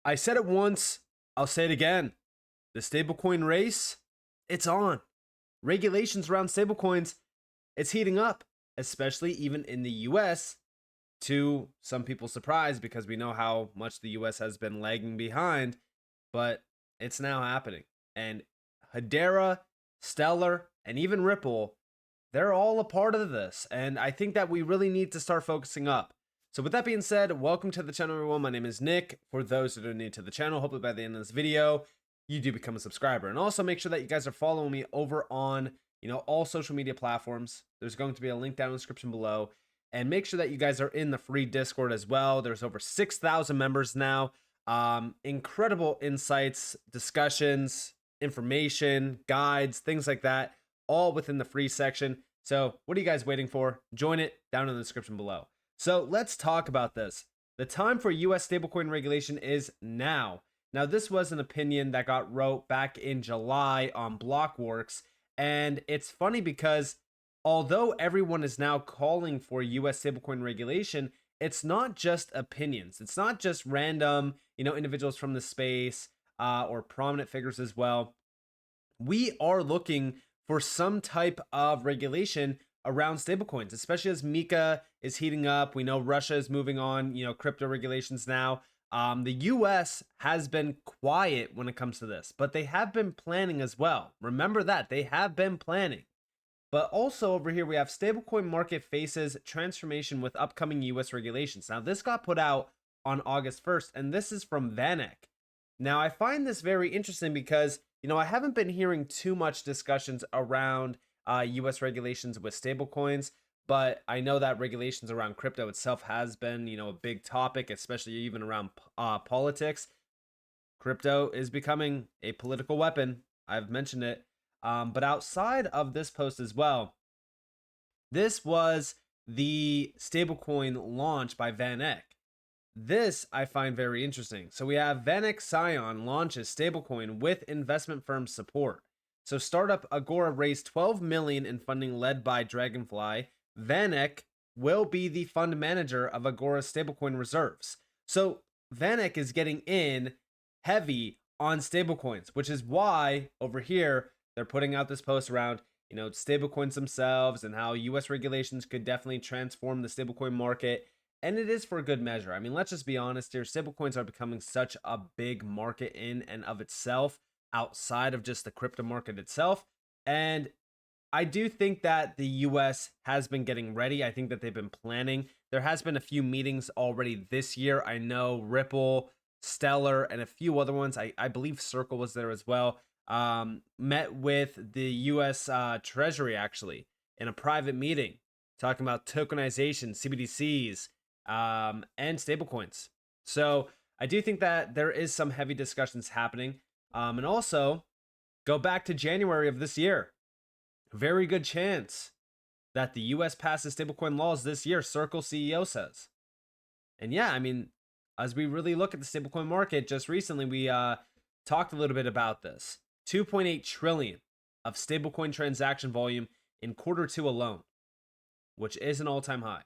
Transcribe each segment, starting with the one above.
I said it once, I'll say it again. The stablecoin race, it's on. Regulations around stablecoins, it's heating up, especially even in the US, to some people's surprise, because we know how much the US has been lagging behind, but it's now happening. And Hedera, Stellar, and even Ripple, they're all a part of this. And I think that we really need to start focusing up. So with that being said, welcome to the channel, everyone. My name is Nick. For those that are new to the channel, hopefully by the end of this video, you do become a subscriber. And also make sure that you guys are following me over on, all social media platforms. There's going to be a link down in the description below. And make sure that you guys are in the free Discord as well. There's over 6,000 members now. Incredible insights, discussions, information, guides, things like that, all within the free section. So what are you guys waiting for? Join it down in the description below. So let's talk about this. The time for US stablecoin regulation is now. Now, this was an opinion that got wrote back in July on Blockworks. And it's funny because although everyone is now calling for US stablecoin regulation, it's not just opinions. It's not just random, individuals from the space or prominent figures as well. We are looking for some type of regulation around stablecoins, especially as Mika is heating up. We know Russia is moving on, crypto regulations now. The US has been quiet when it comes to this, but they have been planning as well. Remember that they have been planning. But also over here, we have stablecoin market faces transformation with upcoming US regulations. Now, this got put out on August 1st, and this is from VanEck. Now, I find this very interesting because, I haven't been hearing too much discussions around US regulations with stablecoins, but I know that regulations around crypto itself has been, a big topic, especially even around politics. Crypto is becoming a political weapon. I've mentioned it. But outside of this post as well, this was the stablecoin launch by VanEck. This I find very interesting. So we have VanEck Scion launches stablecoin with investment firm support. So startup Agora raised $12 million in funding led by Dragonfly. VanEck will be the fund manager of Agora's stablecoin reserves. So VanEck is getting in heavy on stablecoins, which is why over here they're putting out this post around, stablecoins themselves and how US regulations could definitely transform the stablecoin market. And it is for good measure. I mean, let's just be honest here. Stablecoins are becoming such a big market in and of itself, outside of just the crypto market itself. And I do think that the US has been getting ready. I think that they've been planning. There has been a few meetings already this year. I know Ripple, Stellar, and a few other ones. I believe Circle was there as well. Met with the US Treasury actually in a private meeting talking about tokenization, CBDCs, and stablecoins. So I do think that there is some heavy discussions happening. And also go back to January of this year. Very good chance that the US passes stablecoin laws this year, Circle CEO says. And yeah, I mean, as we really look at the stablecoin market, just recently we talked a little bit about this. 2.8 trillion of stablecoin transaction volume in Q2 alone, which is an all-time high.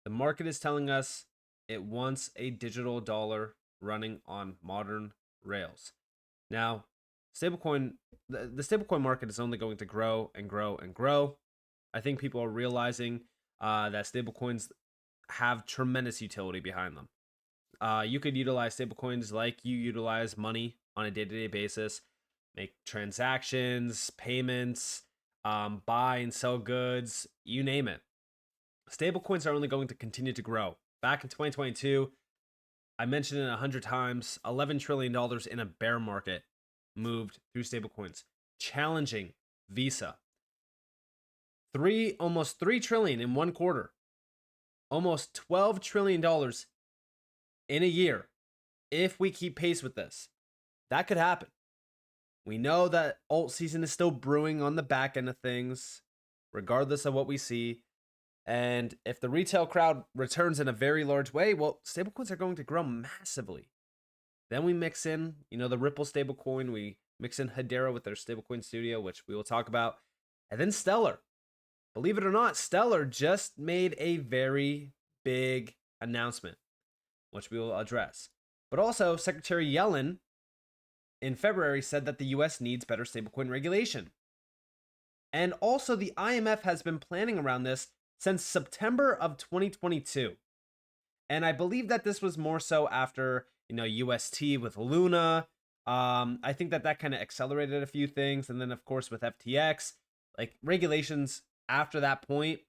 The market is telling us it wants a digital dollar running on modern rails. Now, the stablecoin market is only going to grow and grow and grow. I think people are realizing that stablecoins have tremendous utility behind them. You could utilize stablecoins like you utilize money on a day-to-day basis, make transactions, payments, buy and sell goods, you name it. Stablecoins are only going to continue to grow. Back in 2022, I mentioned it 100 times, $11 trillion in a bear market moved through stablecoins, challenging Visa. Almost $3 trillion in one quarter. Almost $12 trillion in a year. If we keep pace with this, that could happen. We know that alt season is still brewing on the back end of things, regardless of what we see. And if the retail crowd returns in a very large way, well, stablecoins are going to grow massively. Then we mix in, the Ripple stablecoin. We mix in Hedera with their stablecoin studio, which we will talk about. And then Stellar. Believe it or not, Stellar just made a very big announcement, which we will address. But also, Secretary Yellen in February said that the US needs better stablecoin regulation. And also, the IMF has been planning around this since September of 2022. And I believe that this was more so after, UST with Luna. I think that kind of accelerated a few things. And then, of course, with FTX, like regulations after that point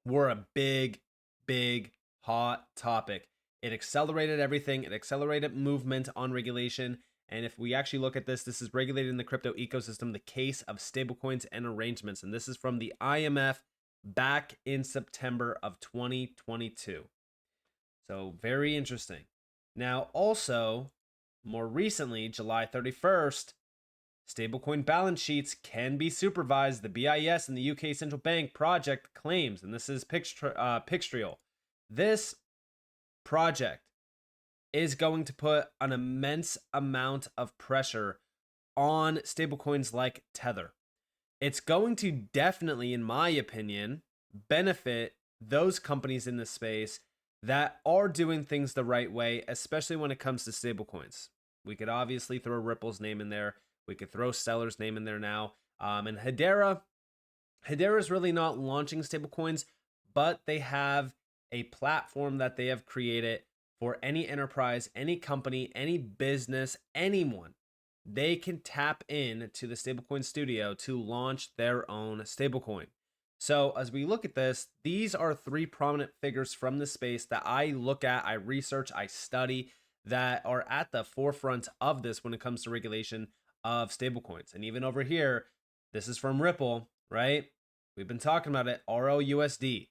were a big, big, hot topic. It accelerated everything. It accelerated movement on regulation. And if we actually look at this, this is regulated in the crypto ecosystem, the case of stablecoins and arrangements. And this is from the IMF back in September of 2022. So very interesting. Now, also, more recently, July 31st, stablecoin balance sheets can be supervised. The BIS and the UK Central Bank project claims, and this is Pixtrial. This project is going to put an immense amount of pressure on stablecoins like Tether. It's going to definitely, in my opinion, benefit those companies in the space that are doing things the right way, especially when it comes to stablecoins. We could obviously throw Ripple's name in there. We could throw Stellar's name in there now. And Hedera is really not launching stablecoins, but they have a platform that they have created for any enterprise, any company, any business, anyone. They can tap in to the stablecoin studio to launch their own stablecoin. So as we look at this, these are three prominent figures from the space that I look at, I research, I study, that are at the forefront of this when it comes to regulation of stablecoins. And even over here, this is from Ripple, right? We've been talking about it, ROUSD,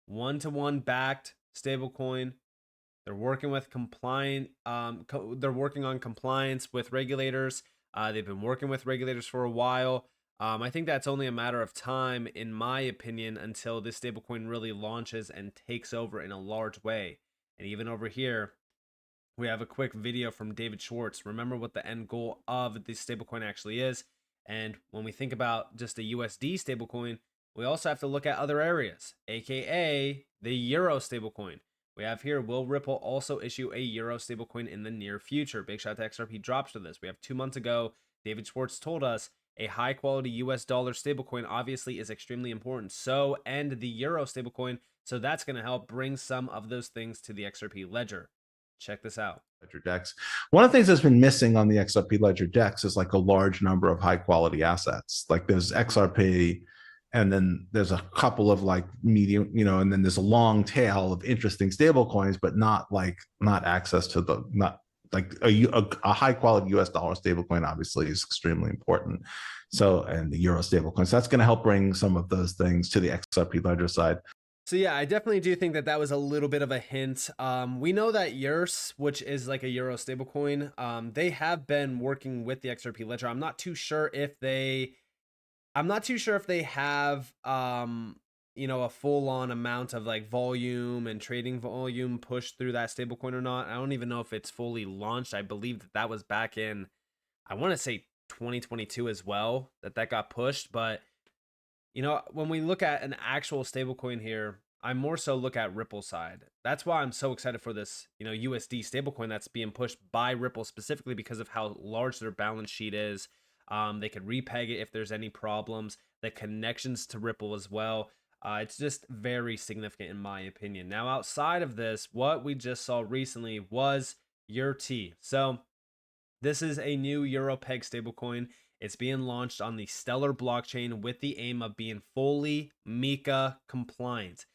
one-to-one backed stablecoin. They're working with they're working on compliance with regulators. They've been working with regulators for a while. I think that's only a matter of time, in my opinion, until this stablecoin really launches and takes over in a large way. And even over here, we have a quick video from David Schwartz. Remember what the end goal of this stablecoin actually is. And when we think about just a USD stablecoin, we also have to look at other areas, aka the Euro stablecoin. We have here, will Ripple also issue a Euro stablecoin in the near future? Big shout out to XRP drops for this. We have 2 months ago, David Schwartz told us a high quality US dollar stablecoin obviously is extremely important. So, and the Euro stablecoin. So that's going to help bring some of those things to the XRP ledger. Check this out. Ledger DEX. One of the things that's been missing on the XRP Ledger DEX is like a large number of high quality assets. Like there's XRP, and then there's a couple of like medium, and then there's a long tail of interesting stable coins, but not access to not like a high quality US dollar stable coin obviously is extremely important. So, and the Euro stable coins, so that's going to help bring some of those things to the XRP Ledger side. So yeah, I definitely do think that was a little bit of a hint. We know that YERS, which is like a Euro stablecoin, they have been working with the XRP Ledger. I'm not too sure if they have a full-on amount of like volume and trading volume pushed through that stablecoin or not. I don't even know if it's fully launched. I believe that was back in, I want to say 2022 as well, that got pushed. But when we look at an actual stablecoin here, I more so look at Ripple side. That's why I'm so excited for this, USD stablecoin that's being pushed by Ripple, specifically because of how large their balance sheet is. They could repeg it if there's any problems. The connections to Ripple as well. It's just very significant in my opinion. Now, outside of this, what we just saw recently was Xrp. So this is a new EuroPeg stablecoin. It's being launched on the Stellar blockchain with the aim of being fully MiCA compliant.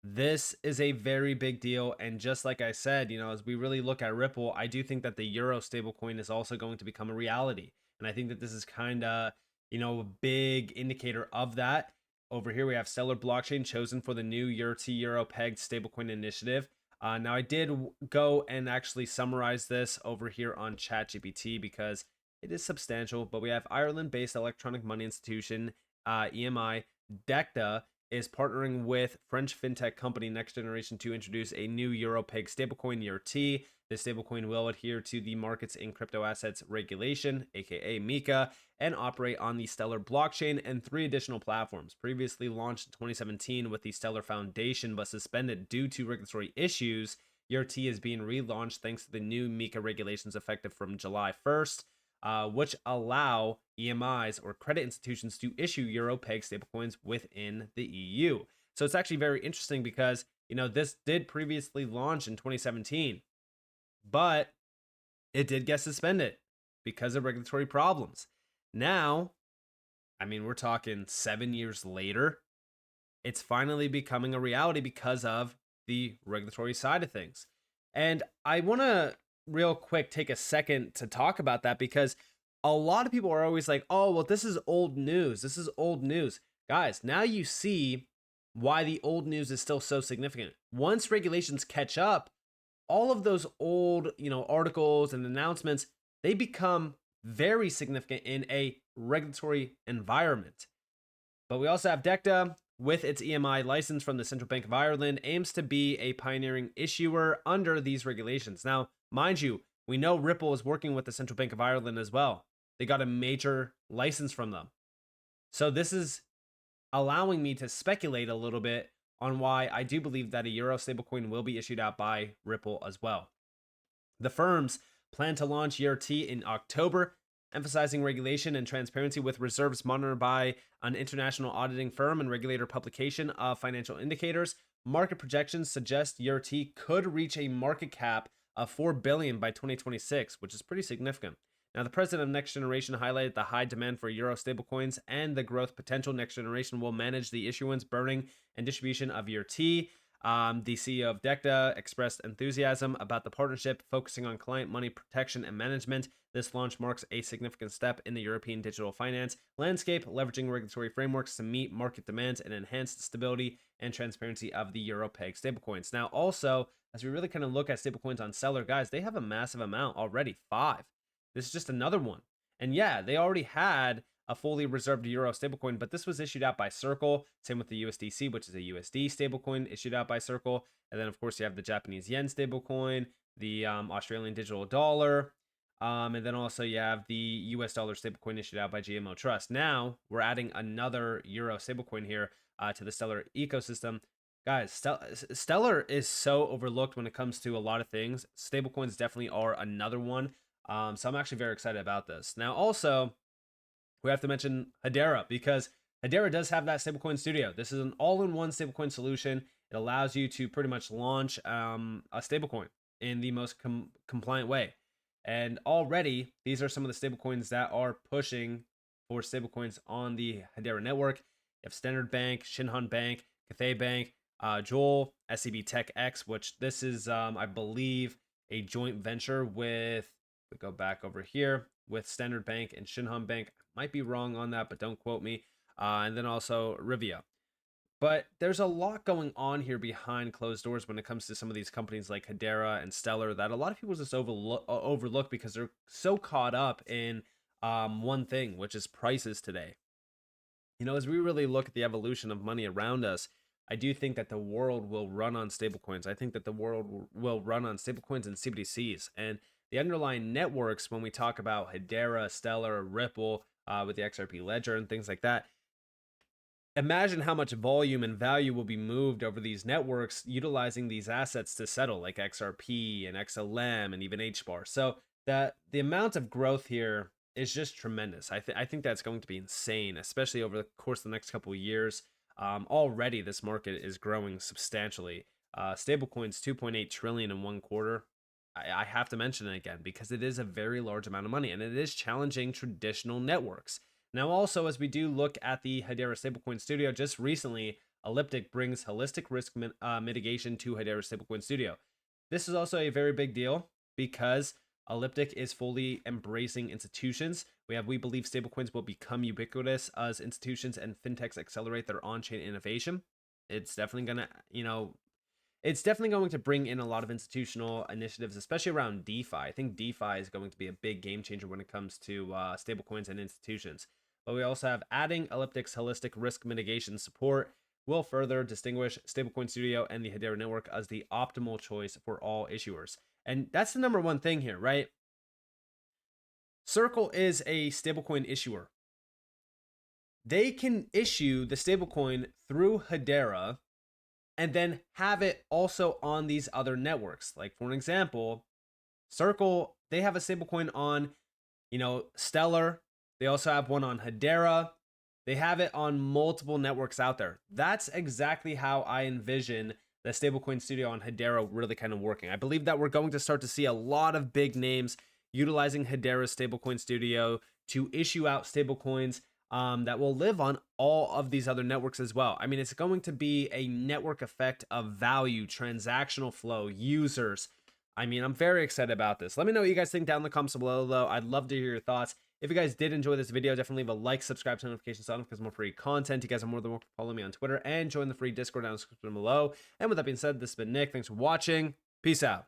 This is a very big deal. And just like I said, as we really look at Ripple, I do think that the Euro stablecoin is also going to become a reality. And I think that this is kind of, a big indicator of that. Over here, we have Stellar blockchain chosen for the new EuroPeg stablecoin initiative. Now, I did go and actually summarize this over here on ChatGPT because it is substantial, but we have Ireland-based electronic money institution, EMI, DECTA, is partnering with French fintech company Next Generation to introduce a new EuroPeg stablecoin, Xrp. This stablecoin will adhere to the Markets in Crypto Assets Regulation, aka MiCA, and operate on the Stellar blockchain and 3 additional platforms. Previously launched in 2017 with the Stellar Foundation, but suspended due to regulatory issues, URT is being relaunched thanks to the new MiCA regulations effective from July 1st, which allow EMIs or credit institutions to issue euro peg stablecoins within the EU. So it's actually very interesting because, this did previously launch in 2017, but it did get suspended because of regulatory problems. Now, we're talking 7 years later, it's finally becoming a reality because of the regulatory side of things. And I want to real quick take a second to talk about that because a lot of people are always like, oh, well, this is old news. This is old news. Guys, now you see why the old news is still so significant. Once regulations catch up, all of those old, articles and announcements, they become very significant in a regulatory environment. But we also have DECTA with its EMI license from the Central Bank of Ireland aims to be a pioneering issuer under these regulations. Now, mind you, we know Ripple is working with the Central Bank of Ireland as well. They got a major license from them. So this is allowing me to speculate a little bit on why I do believe that a euro stablecoin will be issued out by Ripple as well. The firms plan to launch URT in October, emphasizing regulation and transparency with reserves monitored by an international auditing firm and regulator publication of financial indicators. Market projections suggest URT could reach a market cap of $4 billion by 2026, which is pretty significant. Now, the president of Next Generation highlighted the high demand for euro stablecoins and the growth potential. Next Generation will manage the issuance, burning, and distribution of URT. The CEO of DECTA expressed enthusiasm about the partnership, focusing on client money protection and management. This launch marks a significant step in the European digital finance landscape, leveraging regulatory frameworks to meet market demands and enhance the stability and transparency of the euro peg stablecoins. Now, also, as we really kind of look at stablecoins on Stellar, guys, they have a massive amount already, 5. This is just another one. And yeah, they already had a fully reserved euro stablecoin, but this was issued out by Circle. Same with the USDC, which is a USD stablecoin issued out by Circle. And then, of course, you have the Japanese yen stablecoin, the Australian digital dollar, and then also you have the US dollar stablecoin issued out by GMO Trust. Now, we're adding another euro stablecoin here to the Stellar ecosystem. Guys, Stellar is so overlooked when it comes to a lot of things. Stablecoins definitely are another one. So I'm actually very excited about this. Now, also, we have to mention Hedera because Hedera does have that stablecoin studio. This is an all-in-one stablecoin solution. It allows you to pretty much launch a stablecoin in the most compliant way. And already, these are some of the stablecoins that are pushing for stablecoins on the Hedera network. You have Standard Bank, Shinhan Bank, Cathay Bank, Joel, SEB Tech X, which this is, I believe, a joint venture with, we go back over here, with Standard Bank and Shinhan Bank. Might be wrong on that, but don't quote me. And then also Rivia. But there's a lot going on here behind closed doors when it comes to some of these companies like Hedera and Stellar that a lot of people just overlook because they're so caught up in one thing, which is prices today. As we really look at the evolution of money around us, I do think that the world will run on stablecoins. I think that the world will run on stablecoins and CBDCs. And the underlying networks, when we talk about Hedera, Stellar, Ripple, with the XRP Ledger and things like that, imagine how much volume and value will be moved over these networks utilizing these assets to settle, like XRP and XLM and even HBAR. So that the amount of growth here is just tremendous. I think that's going to be insane, especially over the course of the next couple of years. Already, this market is growing substantially. Stablecoins, 2.8 trillion in one quarter. I have to mention it again because it is a very large amount of money and it is challenging traditional networks. Now, also, as we do look at the Hedera Stablecoin Studio, just recently, Elliptic brings holistic risk mitigation to Hedera Stablecoin Studio. This is also a very big deal because Elliptic is fully embracing institutions. We believe stablecoins will become ubiquitous as institutions and fintechs accelerate their on-chain innovation. It's definitely going to, it's definitely going to bring in a lot of institutional initiatives, especially around DeFi. I think DeFi is going to be a big game changer when it comes to stablecoins and institutions. But we also have adding Elliptic's holistic risk mitigation support will further distinguish Stablecoin Studio and the Hedera network as the optimal choice for all issuers. And that's the number one thing here, right? Circle is a stablecoin issuer. They can issue the stablecoin through Hedera and then have it also on these other networks. Like for an example, Circle, they have a stablecoin on, Stellar. They also have one on Hedera. They have it on multiple networks out there. That's exactly how I envision the stablecoin studio on Hedera really kind of working. I believe that we're going to start to see a lot of big names utilizing Hedera's stablecoin studio to issue out stablecoins that will live on all of these other networks as well. I mean, it's going to be a network effect of value, transactional flow, users. I mean, I'm very excited about this. Let me know what you guys think down in the comments below, though. I'd love to hear your thoughts. If you guys did enjoy this video, definitely leave a like, subscribe, turn notifications on because more free content. You guys are more than welcome to follow me on Twitter and join the free Discord down in the description below. And with that being said, this has been Nick. Thanks for watching. Peace out.